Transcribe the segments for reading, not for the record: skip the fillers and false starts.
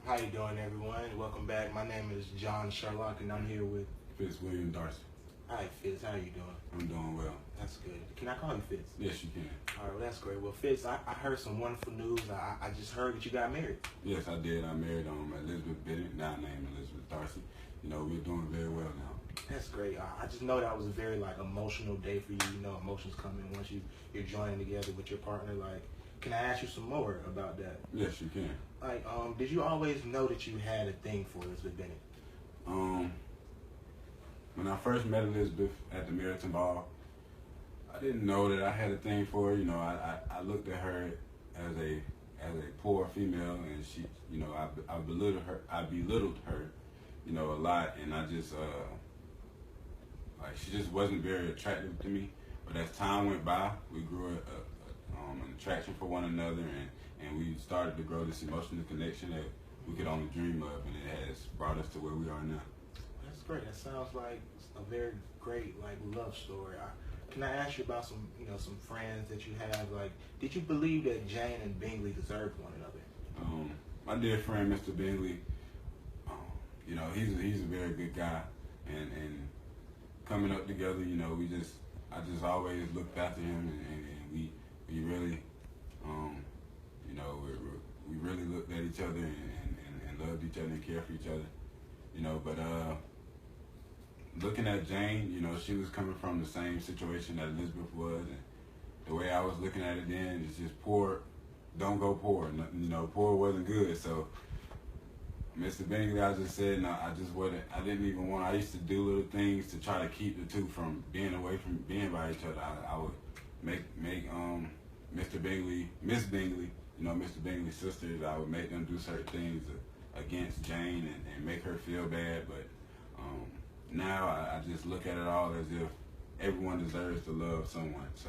How you doing, everyone? Welcome back. My name is John Sherlock, and I'm here with William Darcy. Hi, Fitz. How you doing? I'm doing well. That's good. Can I call you Fitz? Yes, you can. All right, well, that's great. Well, Fitz, I heard some wonderful news. I just heard that you got married. Yes, I did. I married Elizabeth Bennett, now named Elizabeth Darcy. You know, we're doing very well now. That's great. I just know that was a very emotional day for you. You know, emotions come in once you're joining together with your partner. Can I ask you some more about that? Yes, you can. Did you always know that you had a thing for Elizabeth Bennett? When I first met Elizabeth at the Meriton Ball, I didn't know that I had a thing for her. You know, I looked at her as a poor female, and she, you know, I belittled her, you know, a lot, and I just she just wasn't very attractive to me. But as time went by, we grew an attraction for one another, and we started to grow this emotional connection that we could only dream of, and it has brought us to where we are now. That's great. That sounds like a very great love story. Can I ask you about some friends that you have? Did you believe that Jane and Bingley deserved one another? My dear friend, Mr. Bingley, you know, he's a very good guy, and coming up together, you know, I just always looked after him, and we really, you know, we really looked at each other and loved each other and cared for each other, you know. But looking at Jane, you know, she was coming from the same situation that Elizabeth was, and the way I was looking at it then is just poor, don't go poor. You know, poor wasn't good. So Mr. Bingley, I just said, no, I just wasn't. I didn't even want. I used to do little things to try to keep the two from being away from being by each other. I would make Mr. Bingley, Miss Bingley, you know, Mr. Bingley's sisters. I would make them do certain things against Jane and make her feel bad. But now I just look at it all as if everyone deserves to love someone. So,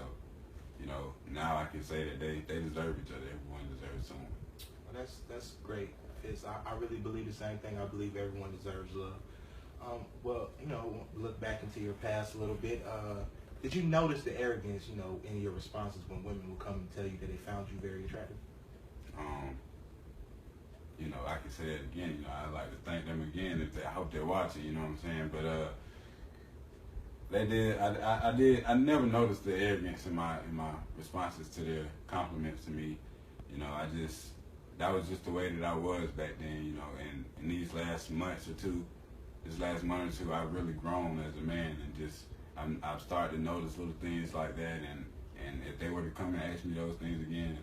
you know, now I can say that they deserve each other. Everyone deserves someone. Well, that's great. I really believe the same thing. I believe everyone deserves love. Well, you know, look back into your past a little bit. Did you notice the arrogance, you know, in your responses when women would come and tell you that they found you very attractive? You know, I can say it again. You know, I'd like to thank them again. I hope they're watching. You know what I'm saying? But they did. I never noticed the arrogance in my responses to their compliments to me. You know, that was just the way that I was back then. You know, and in these last month or two, I've really grown as a man, and I've started to notice little things like that. And if they were to come and ask me those things again,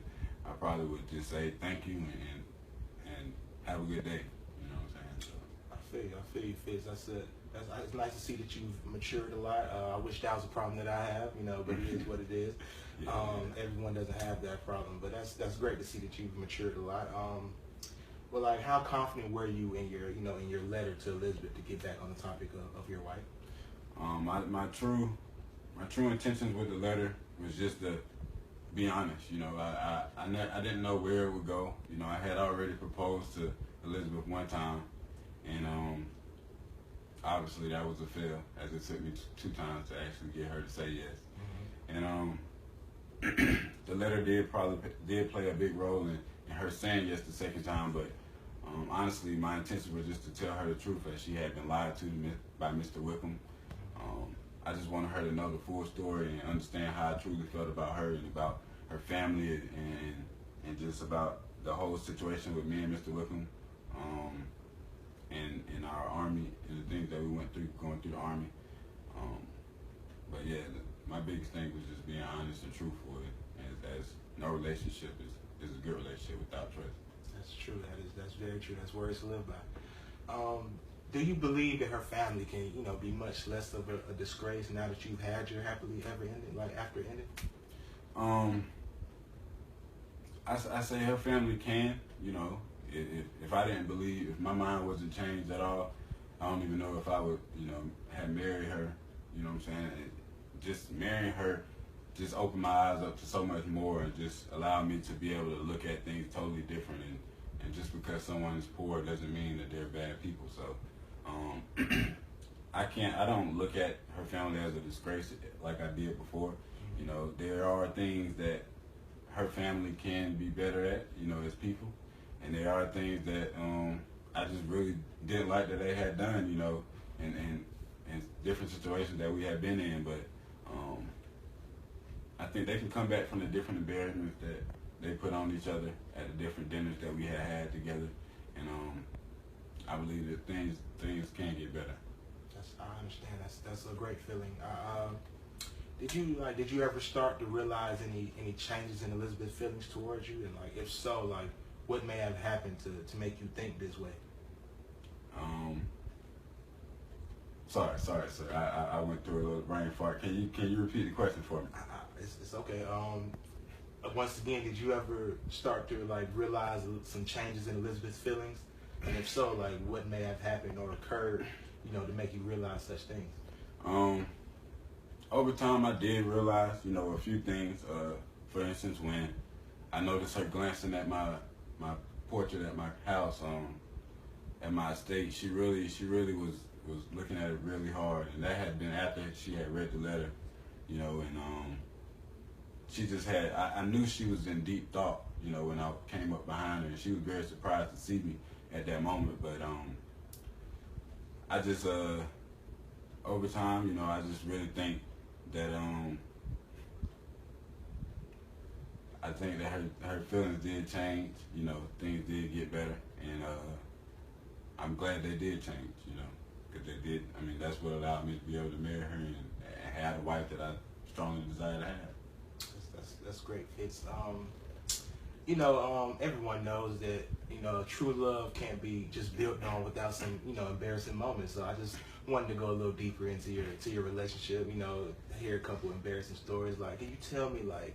I probably would just say thank you and have a good day. You know what I'm saying? So. I feel you, Fitz. It's nice to see that you've matured a lot. I wish that was a problem that I have, you know, but it is what it is. Yeah. Everyone doesn't have that problem, but that's great to see that you've matured a lot. Well, how confident were you in your letter to Elizabeth, to get back on the topic of your wife? My true intentions with the letter was just to be honest. You know, I didn't know where it would go. You know, I had already proposed to Elizabeth one time, and obviously that was a fail, as it took me two times to actually get her to say yes. Mm-hmm. And the letter did play a big role in her saying yes the second time, but honestly, my intention was just to tell her the truth, as she had been lied to by Mr. Wickham. I just wanted her to know the full story and understand how I truly felt about her and about her family and just about the whole situation with me and Mr. Wickham, and our army and the things that we went through going through the army. But yeah, my biggest thing was just being honest and truthful, as no relationship is a good relationship without trust. That's true. That's very true. That's words to live by. Do you believe that her family can, you know, be much less of a disgrace now that you've had your happily ever ended, after it ended? I say her family can, you know. If I didn't believe, if my mind wasn't changed at all, I don't even know if I would, you know, have married her. You know what I'm saying? Just marrying her just opened my eyes up to so much more, and just allowed me to be able to look at things totally different. And just because someone is poor doesn't mean that they're bad people. So I don't look at her family as a disgrace like I did before. You know, there are things that her family can be better at, you know, as people. and there are things that I just really didn't like that they had done, you know, and different situations that we had been in. But I think they can come back from the different embarrassments that they put on each other at the different dinners that we had together, and I believe that things can get better. I understand. That's a great feeling. Did you ever start to realize any changes in Elizabeth's feelings towards you? And like, if so, like, what may have happened to make you think this way? Sorry, sir. I went through a little brain fart. Can you repeat the question for me? It's okay. Once again, did you ever start to like realize some changes in Elizabeth's feelings? And if so, like, what may have happened or occurred, you know, to make you realize such things? Over time, I did realize, you know, a few things. For instance, when I noticed her glancing at my portrait at my house, at my estate, she really was looking at it really hard, and that had been after she had read the letter, you know, and she just had. I knew she was in deep thought, you know, when I came up behind her, and she was very surprised to see me at that moment. But I just over time, you know, I just really think that I think that her feelings did change. You know, things did get better, and I'm glad they did change. You know, because they did. I mean, that's what allowed me to be able to marry her and have a wife that I strongly desire to have. That's great. It's you know, everyone knows that, you know, true love can't be just built on without some, you know, embarrassing moments. So I just wanted to go a little deeper into your relationship. You know, hear a couple embarrassing stories. Like, can you tell me like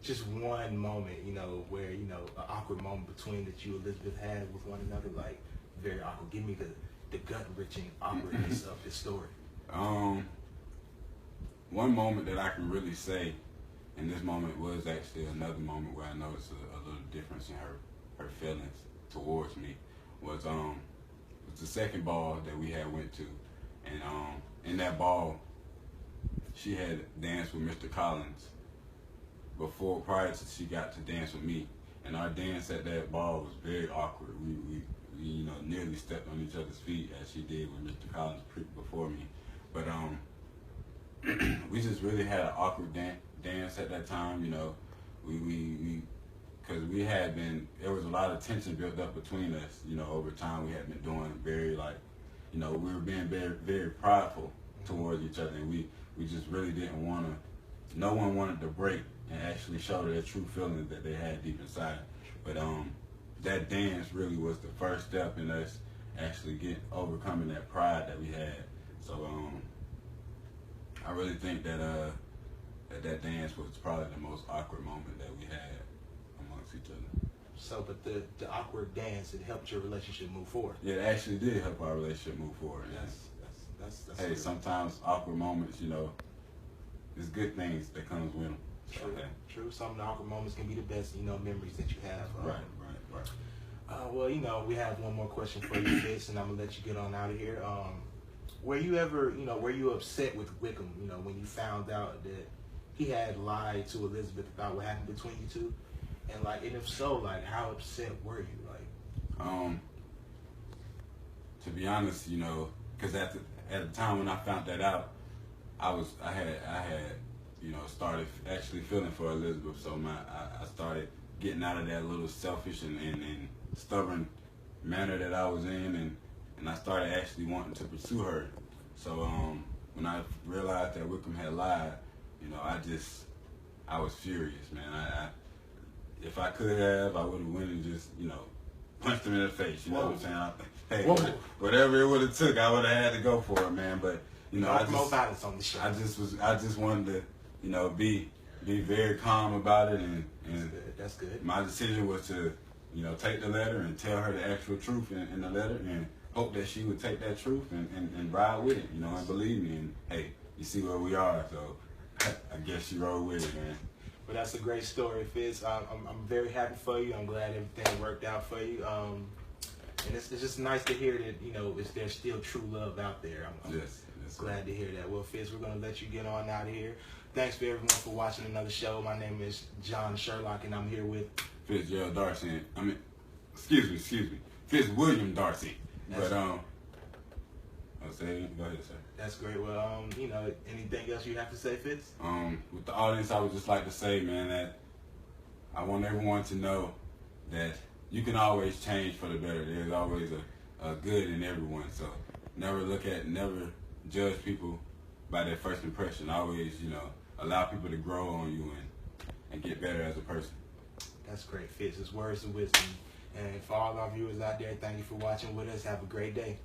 just one moment, you know, where, you know, an awkward moment between that you and Elizabeth had with one another, like very awkward? Give me the gut-wrenching awkwardness of this story. One moment that I can really say, and this moment was actually another moment where I noticed a little difference in her feelings towards me, was the second ball that we had went to, and in that ball she had danced with Mr. Collins prior to she got to dance with me, and our dance at that ball was very awkward. We you know, nearly stepped on each other's feet as she did with Mr. Collins before me, but we just really had an awkward dance at that time. You know, we because we had been, there was a lot of tension built up between us. You know, over time we had been doing very, like, you know, we were being very, very prideful towards each other, and we just really didn't want to. No one wanted to break and actually show their true feelings that they had deep inside. But that dance really was the first step in us actually overcoming that pride that we had. So I really think that that dance was probably the most awkward moment that we had amongst each other. So, but the awkward dance, it helped your relationship move forward. Yeah, it actually did help our relationship move forward. That's hey, good. Sometimes awkward moments, you know, there's good things that comes with them. True. Some of the awkward moments can be the best, you know, memories that you have. Right. Well, you know, we have one more question for you, Fitz, and I'm gonna let you get on out of here. Were you upset with Wickham, you know, when you found out that he had lied to Elizabeth about what happened between you two? And if so, like, how upset were you? Like, to be honest, you know, because at the time when I found that out, I had you know, started actually feeling for Elizabeth. So I started getting out of that little selfish and stubborn manner that I was in, and I started actually wanting to pursue her. So when I realized that Wickham had lied, you know, I was furious, man. If I could have, I would have went and just, you know, punched him in the face. You know what I'm saying? Hey, whatever it would have took, I would have had to go for it, man. But you know, no violence on the show. I just wanted to, you know, be very calm about it, and that's good. My decision was to, you know, take the letter and tell her the actual truth in the letter, and hope that she would take that truth and ride with it, you know, and believe me. And hey, you see where we are, so I guess she rode with it, man. Well, that's a great story, Fitz. I'm very happy for you. I'm glad everything worked out for you. And it's just nice to hear that, you know, there's still true love out there. I'm yes, glad to hear that. Well, Fitz, we're going to let you get on out of here. Thanks for everyone for watching another show. My name is John Sherlock, and I'm here with Fitzgerald Darcy. excuse me, Fitzwilliam Darcy. That's But I'll say, go ahead, sir. That's great. Well, you know, anything else you have to say, Fitz? With the audience, I would just like to say, man, that I want everyone to know that you can always change for the better. There's always a good in everyone. So never judge people by their first impression. Always, you know, allow people to grow on you and get better as a person. That's great, Fitz. It's words of wisdom. And for all our viewers out there, thank you for watching with us. Have a great day.